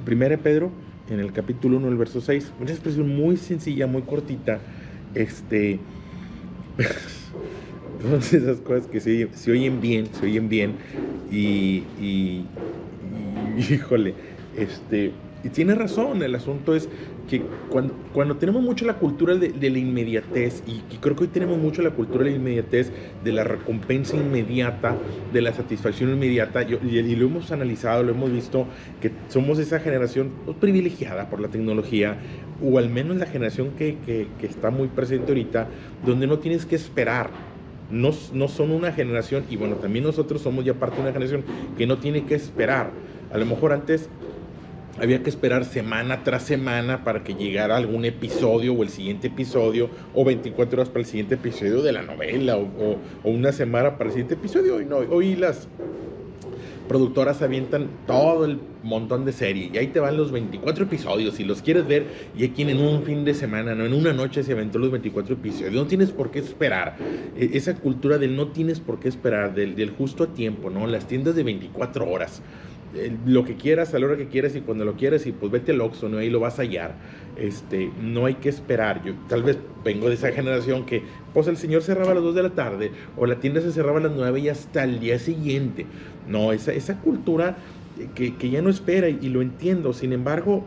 Primera de Pedro, en el capítulo 1, el verso 6, una expresión muy sencilla, muy cortita, todas esas cosas que se oyen bien, y híjole, y tiene razón. El asunto es que cuando tenemos mucho la cultura de la inmediatez, y creo que hoy tenemos mucho la cultura de la inmediatez, de la recompensa inmediata, de la satisfacción inmediata, y lo hemos analizado, lo hemos visto, que somos esa generación pues, privilegiada por la tecnología, o al menos la generación que está muy presente ahorita, donde no tienes que esperar. No son una generación, y bueno, también nosotros somos ya parte de una generación que no tiene que esperar. A lo mejor antes había que esperar semana tras semana para que llegara algún episodio o el siguiente episodio, o 24 horas para el siguiente episodio de la novela, o una semana para el siguiente episodio. Y no, hoy las productoras avientan todo el montón de serie y ahí te van los 24 episodios si los quieres ver, y aquí en un fin de semana, no en una noche se aventó los 24 episodios. No tienes por qué esperar. Esa cultura del no tienes por qué esperar, del justo a tiempo, ¿no? Las tiendas de 24 horas, lo que quieras a la hora que quieras y cuando lo quieras, y pues vete al Oxxo, ¿no? Ahí lo vas a hallar. No hay que esperar. Yo tal vez vengo de esa generación que pues el señor cerraba a las 2 de la tarde, o la tienda se cerraba a las 9 y hasta el día siguiente. No, esa cultura que ya no espera, y lo entiendo. Sin embargo,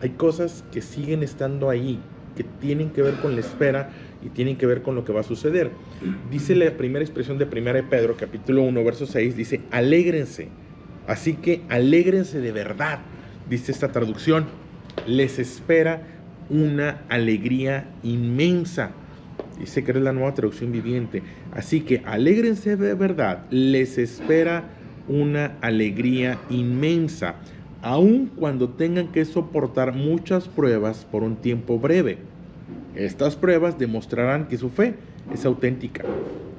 hay cosas que siguen estando ahí, que tienen que ver con la espera y tienen que ver con lo que va a suceder. Dice la primera expresión de Primera de Pedro, capítulo 1, verso 6, dice, alégrense. Así que alégrense de verdad, dice esta traducción. Les espera una alegría inmensa. Dice que es la Nueva Traducción Viviente. Así que alégrense de verdad, les espera una alegría inmensa, aun cuando tengan que soportar muchas pruebas por un tiempo breve. Estas pruebas demostrarán que su fe es auténtica.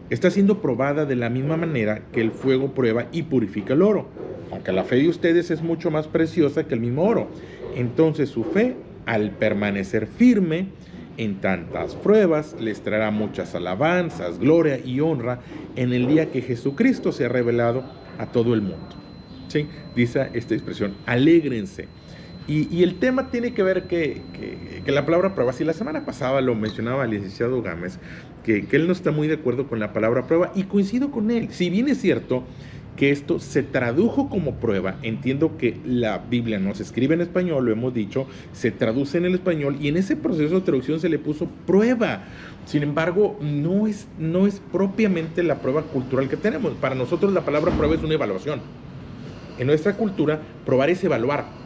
Está siendo probada de la misma manera que el fuego prueba y purifica el oro, aunque la fe de ustedes es mucho más preciosa que el mismo oro. Entonces su fe, al permanecer firme en tantas pruebas, les traerá muchas alabanzas, gloria y honra en el día que Jesucristo sea revelado a todo el mundo. ¿Sí? Dice esta expresión, alégrense. Y el tema tiene que ver que la palabra prueba, si la semana pasada lo mencionaba el licenciado Gámez, que él no está muy de acuerdo con la palabra prueba, y coincido con él. Si bien es cierto que esto se tradujo como prueba, entiendo que la Biblia no se escribe en español, lo hemos dicho, se traduce en el español, y en ese proceso de traducción se le puso prueba. Sin embargo, no es propiamente la prueba cultural que tenemos. Para nosotros la palabra prueba es una evaluación. En nuestra cultura, probar es evaluar.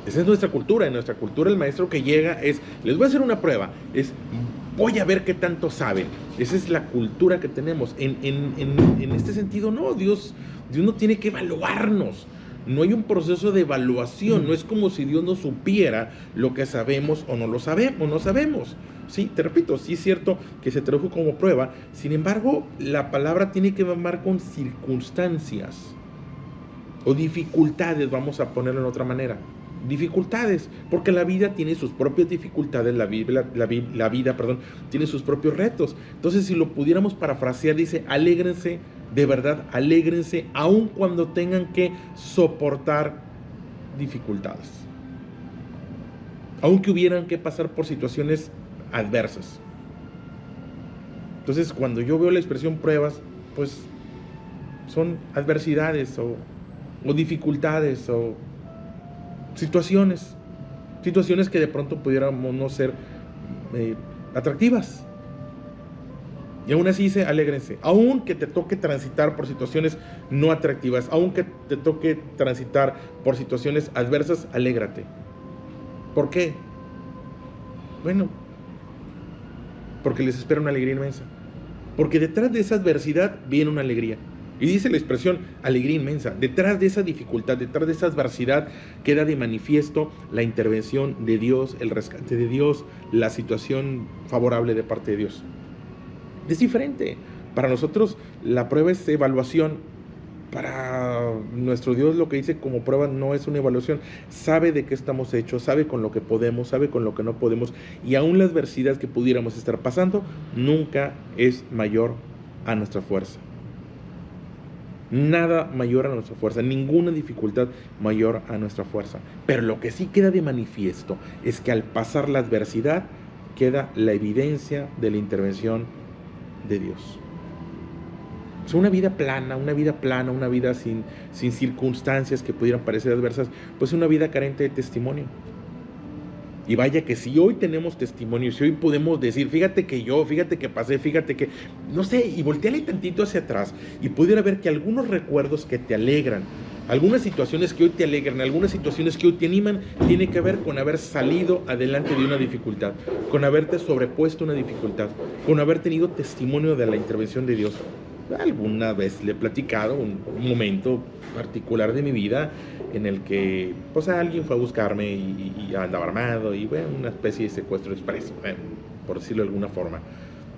Esa es nuestra cultura. En nuestra cultura el maestro que llega es, les voy a hacer una prueba, es, voy a ver qué tanto saben. Esa es la cultura que tenemos. En este sentido, no, Dios no tiene que evaluarnos. No hay un proceso de evaluación. No es como si Dios no supiera lo que sabemos o no lo sabemos, no sabemos. Sí, te repito, sí es cierto que se tradujo como prueba. Sin embargo, la palabra tiene que ver con circunstancias o dificultades, vamos a ponerlo en otra manera. Dificultades, porque la vida tiene sus propias dificultades, la vida, tiene sus propios retos. Entonces, si lo pudiéramos parafrasear, dice, alégrense, de verdad, alégrense, aun cuando tengan que soportar dificultades, aunque hubieran que pasar por situaciones adversas. Entonces, cuando yo veo la expresión pruebas, pues son adversidades o dificultades o situaciones que de pronto pudiéramos no ser atractivas. Y aún así dice, alégrense, aun que te toque transitar por situaciones no atractivas, aun que te toque transitar por situaciones adversas, alégrate. ¿Por qué? Bueno, porque les espera una alegría inmensa. Porque detrás de esa adversidad viene una alegría. Y dice la expresión alegría inmensa. Detrás de esa dificultad, detrás de esa adversidad, queda de manifiesto la intervención de Dios, el rescate de Dios, la situación favorable de parte de Dios. Es diferente. Para nosotros la prueba es evaluación. Para nuestro Dios lo que dice como prueba no es una evaluación. Sabe de qué estamos hechos, sabe con lo que podemos, sabe con lo que no podemos. Y aún la adversidad que pudiéramos estar pasando nunca es mayor a nuestra fuerza. Nada mayor a nuestra fuerza, ninguna dificultad mayor a nuestra fuerza. Pero lo que sí queda de manifiesto es que al pasar la adversidad queda la evidencia de la intervención de Dios. Es una vida plana, una vida sin circunstancias que pudieran parecer adversas, pues una vida carente de testimonio. Y vaya que si hoy tenemos testimonio, si hoy podemos decir, fíjate que pasé, fíjate que, no sé, y volteale tantito hacia atrás y pudiera ver que algunos recuerdos que te alegran, algunas situaciones que hoy te alegran, algunas situaciones que hoy te animan, tiene que ver con haber salido adelante de una dificultad, con haberte sobrepuesto una dificultad, con haber tenido testimonio de la intervención de Dios. Alguna vez le he platicado un momento particular de mi vida en el que pues alguien fue a buscarme y andaba armado y bueno, una especie de secuestro expreso, por decirlo de alguna forma.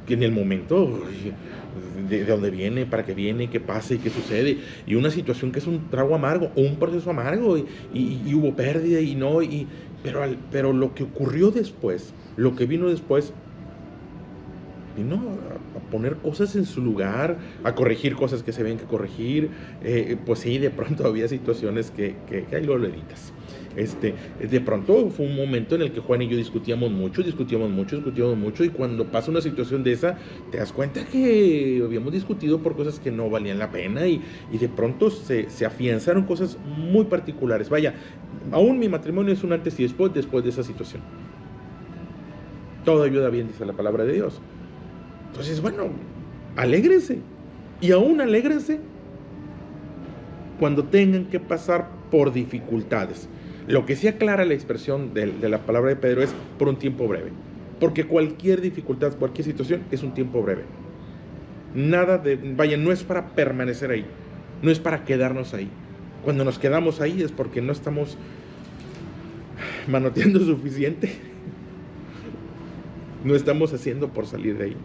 Que en el momento de dónde viene, para qué viene, qué pasa y qué sucede, y una situación que es un trago amargo o un proceso amargo y hubo pérdida pero lo que ocurrió después, lo que vino después, vino a poner cosas en su lugar, a corregir cosas que se ven que corregir. Pues sí, de pronto había situaciones que ahí lo editas. De pronto fue un momento en el que Juan y yo discutíamos mucho, y cuando pasa una situación de esa, te das cuenta que habíamos discutido por cosas que no valían la pena y de pronto se afianzaron cosas muy particulares. Vaya, aún mi matrimonio es un antes y después de esa situación. Todo ayuda bien, dice la palabra de Dios. Entonces, bueno, alégrense. Y aún alégrense cuando tengan que pasar por dificultades. Lo que sí aclara la expresión de la palabra de Pedro es por un tiempo breve. Porque cualquier dificultad, cualquier situación es un tiempo breve. No es para permanecer ahí. No es para quedarnos ahí. Cuando nos quedamos ahí es porque no estamos manoteando suficiente. No estamos haciendo por salir de ahí.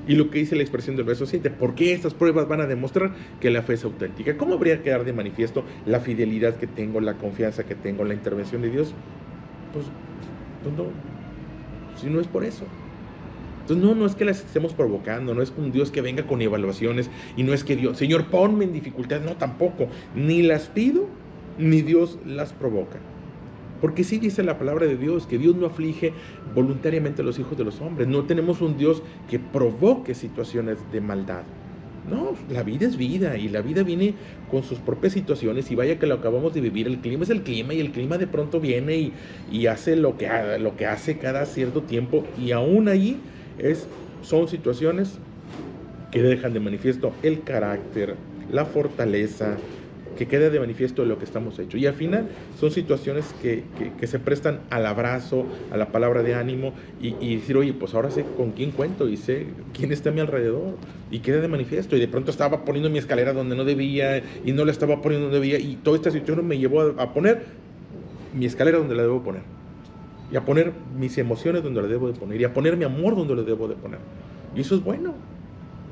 Y lo que dice la expresión del verso 7, ¿por qué estas pruebas van a demostrar que la fe es auténtica? ¿Cómo habría que quedar de manifiesto la fidelidad que tengo, la confianza que tengo, la intervención de Dios? Pues no, si no es por eso. Entonces no es que las estemos provocando, no es un Dios que venga con evaluaciones y no es que Dios, Señor, ponme en dificultad, no, tampoco. Ni las pido, ni Dios las provoca. Porque sí dice la palabra de Dios, que Dios no aflige voluntariamente a los hijos de los hombres. No tenemos un Dios que provoque situaciones de maldad. No, la vida es vida y la vida viene con sus propias situaciones y vaya que lo acabamos de vivir. El clima es el clima y el clima de pronto viene y hace lo que hace cada cierto tiempo y aún ahí son situaciones que dejan de manifiesto el carácter, la fortaleza, que quede de manifiesto de lo que estamos hechos. Y al final son situaciones que se prestan al abrazo, a la palabra de ánimo y decir, oye, pues ahora sé con quién cuento y sé quién está a mi alrededor y quede de manifiesto. Y de pronto estaba poniendo mi escalera donde no debía y no la estaba poniendo donde debía y toda esta situación me llevó a poner mi escalera donde la debo poner y a poner mis emociones donde la debo de poner y a poner mi amor donde lo debo de poner. Y eso es bueno.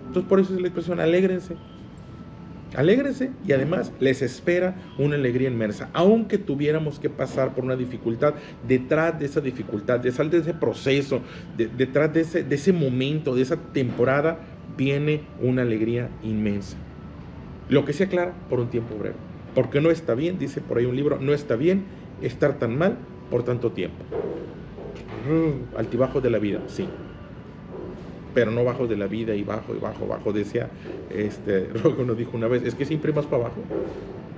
Entonces por eso es la expresión, alégrense. Alégrense y además les espera una alegría inmensa. Aunque tuviéramos que pasar por una dificultad, detrás de esa dificultad, detrás de ese proceso, detrás de ese momento, de esa temporada, viene una alegría inmensa. Lo que se aclara por un tiempo breve. Porque no está bien, dice por ahí un libro, no está bien estar tan mal por tanto tiempo. Altibajos de la vida, sí. Pero no bajos de la vida y bajo. Decía, Rogo nos dijo una vez, es que siempre vas para abajo.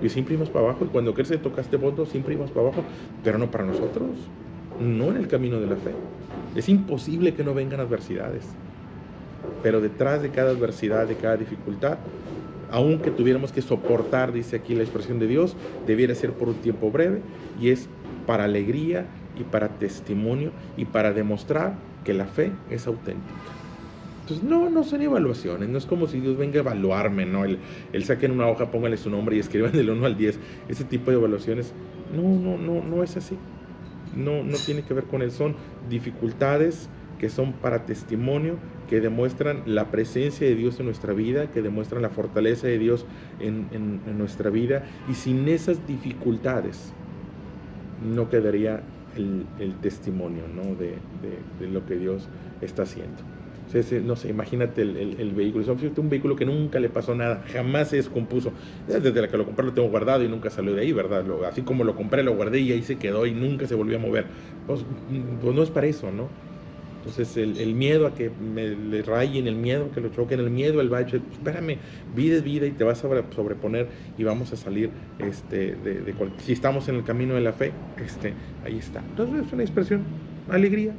Y siempre ibas para abajo. Y cuando crees que tocaste fondo, siempre ibas para abajo. Pero no para nosotros. No en el camino de la fe. Es imposible que no vengan adversidades. Pero detrás de cada adversidad, de cada dificultad, aunque tuviéramos que soportar, dice aquí la expresión de Dios, debiera ser por un tiempo breve. Y es para alegría y para testimonio y para demostrar que la fe es auténtica. Entonces, no son evaluaciones, no es como si Dios venga a evaluarme, ¿no? Él saque en una hoja, póngale su nombre y escriban del 1 al 10. Ese tipo de evaluaciones, no es así. No tiene que ver con él. Son dificultades que son para testimonio, que demuestran la presencia de Dios en nuestra vida, que demuestran la fortaleza de Dios en nuestra vida. Y sin esas dificultades, no quedaría el testimonio, ¿no? de lo que Dios está haciendo. No sé, imagínate el vehículo. Es un vehículo que nunca le pasó nada, jamás se descompuso. Desde la que lo compré lo tengo guardado y nunca salió de ahí, ¿verdad? Así como lo compré, lo guardé y ahí se quedó y nunca se volvió a mover. Pues no es para eso, ¿no? Entonces el miedo a que le rayen, el miedo a que lo choquen, el miedo al bache, espérame, vida es vida y te vas a sobreponer y vamos a salir, si estamos en el camino de la fe, ahí está. Entonces es una expresión, alegría,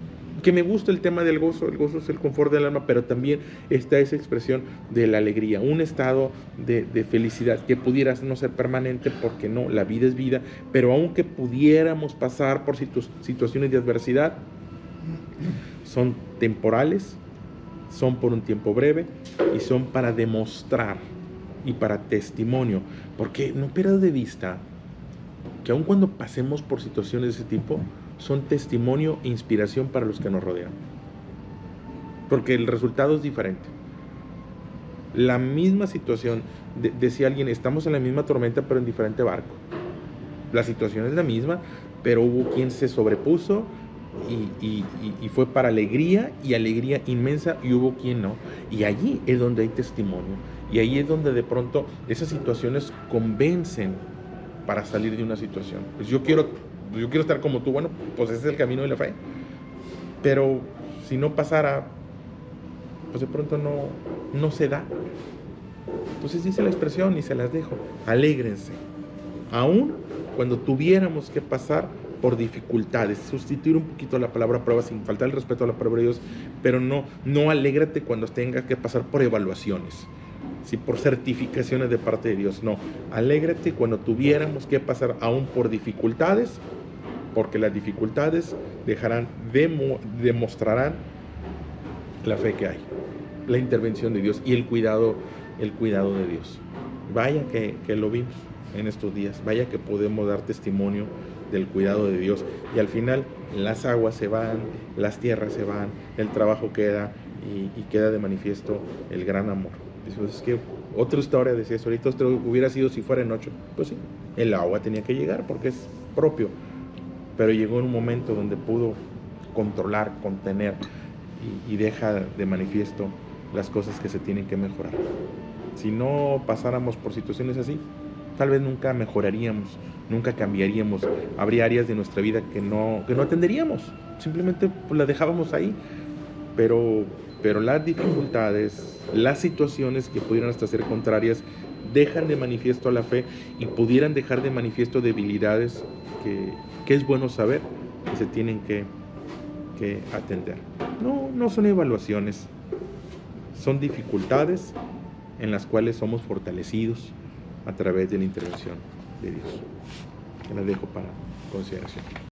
que me gusta el tema del gozo. El gozo es el confort del alma, pero también está esa expresión de la alegría, un estado de felicidad que pudiera no ser permanente, porque no, la vida es vida, pero aunque pudiéramos pasar por situaciones de adversidad, son temporales, son por un tiempo breve y son para demostrar y para testimonio, porque no pierdas de vista que aun cuando pasemos por situaciones de ese tipo, son testimonio e inspiración para los que nos rodean, porque el resultado es diferente. La misma situación, decía alguien, estamos en la misma tormenta pero en diferente barco. La situación es la misma, pero hubo quien se sobrepuso y fue para alegría y alegría inmensa, y hubo quien no, y allí es donde hay testimonio, y ahí es donde de pronto esas situaciones convencen para salir de una situación. Pues yo quiero estar como tú. Bueno, pues ese es el camino de la fe, pero si no pasara, pues de pronto no se da. Entonces dice la expresión y se las dejo: alégrense aún cuando tuviéramos que pasar por dificultades. Sustituir un poquito la palabra prueba, sin faltar el respeto a la palabra de Dios, pero no alégrate cuando tengas que pasar por evaluaciones, ¿sí? Por certificaciones de parte de Dios. No, alégrate cuando tuviéramos que pasar aún por dificultades, porque las dificultades demostrarán la fe que hay, la intervención de Dios y el cuidado de Dios. Vaya que lo vimos en estos días, vaya que podemos dar testimonio del cuidado de Dios, y al final las aguas se van, las tierras se van, el trabajo queda, y queda de manifiesto el gran amor. Entonces, es que otra historia decía eso: ahorita esto hubiera sido si fuera en 8, pues sí, el agua tenía que llegar porque es propio, pero llegó en un momento donde pudo controlar, contener, y deja de manifiesto las cosas que se tienen que mejorar. Si no pasáramos por situaciones así, tal vez nunca mejoraríamos, nunca cambiaríamos. Habría áreas de nuestra vida que no atenderíamos, simplemente pues las dejábamos ahí. Pero las dificultades, las situaciones que pudieran hasta ser contrarias, dejan de manifiesto a la fe y pudieran dejar de manifiesto debilidades que es bueno saber que se tienen que atender. No son evaluaciones, son dificultades en las cuales somos fortalecidos a través de la intervención de Dios. Te las dejo para consideración.